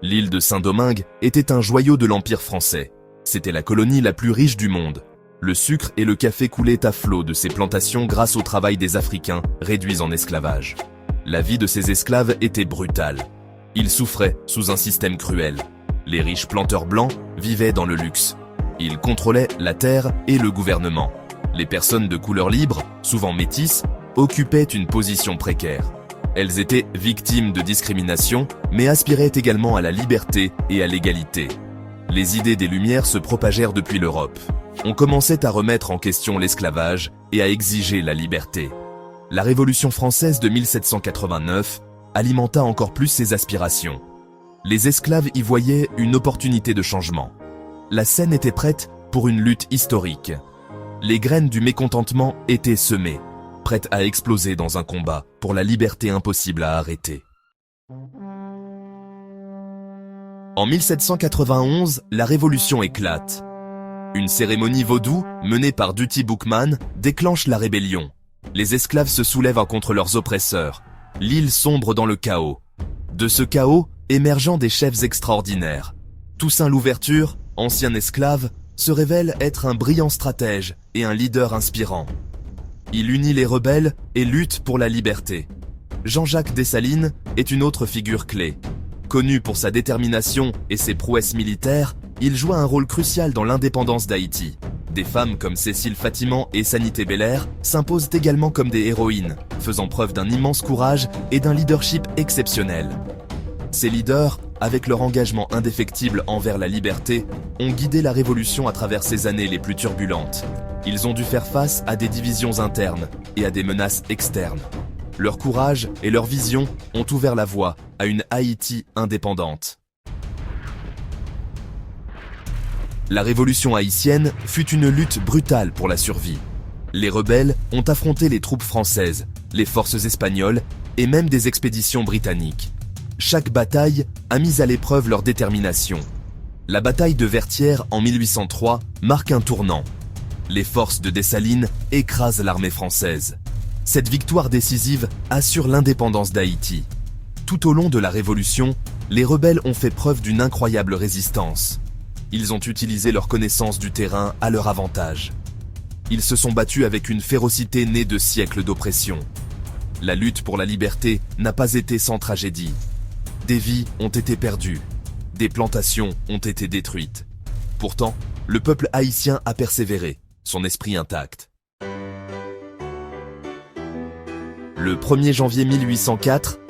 L'île de Saint-Domingue était un joyau de l'Empire français. C'était la colonie la plus riche du monde. Le sucre et le café coulaient à flot de ces plantations grâce au travail des Africains réduits en esclavage. La vie de ces esclaves était brutale. Ils souffraient sous un système cruel. Les riches planteurs blancs vivaient dans le luxe. Ils contrôlaient la terre et le gouvernement. Les personnes de couleur libre, souvent métisses, occupaient une position précaire. Elles étaient victimes de discrimination, mais aspiraient également à la liberté et à l'égalité. Les idées des Lumières se propagèrent depuis l'Europe. On commençait à remettre en question l'esclavage et à exiger la liberté. La Révolution française de 1789 alimenta encore plus ces aspirations. Les esclaves y voyaient une opportunité de changement. La scène était prête pour une lutte historique. Les graines du mécontentement étaient semées, prêtes à exploser dans un combat pour la liberté impossible à arrêter. En 1791, la Révolution éclate. Une cérémonie vaudou, menée par Dutty Boukman, déclenche la rébellion. Les esclaves se soulèvent contre leurs oppresseurs. L'île sombre dans le chaos. De ce chaos, émergeant des chefs extraordinaires. Toussaint Louverture, ancien esclave, se révèle être un brillant stratège et un leader inspirant. Il unit les rebelles et lutte pour la liberté. Jean-Jacques Dessalines est une autre figure clé. Connu pour sa détermination et ses prouesses militaires, il joua un rôle crucial dans l'indépendance d'Haïti. Des femmes comme Cécile Fatiman et Sanité Belair s'imposent également comme des héroïnes, faisant preuve d'un immense courage et d'un leadership exceptionnel. Ces leaders, avec leur engagement indéfectible envers la liberté, ont guidé la Révolution à travers ces années les plus turbulentes. Ils ont dû faire face à des divisions internes et à des menaces externes. Leur courage et leur vision ont ouvert la voie à une Haïti indépendante. La Révolution haïtienne fut une lutte brutale pour la survie. Les rebelles ont affronté les troupes françaises, les forces espagnoles et même des expéditions britanniques. Chaque bataille a mis à l'épreuve leur détermination. La bataille de Vertières en 1803 marque un tournant. Les forces de Dessalines écrasent l'armée française. Cette victoire décisive assure l'indépendance d'Haïti. Tout au long de la Révolution, les rebelles ont fait preuve d'une incroyable résistance. Ils ont utilisé leur connaissance du terrain à leur avantage. Ils se sont battus avec une férocité née de siècles d'oppression. La lutte pour la liberté n'a pas été sans tragédie. Des vies ont été perdues. Des plantations ont été détruites. Pourtant, le peuple haïtien a persévéré, son esprit intact. Le 1er janvier 1804,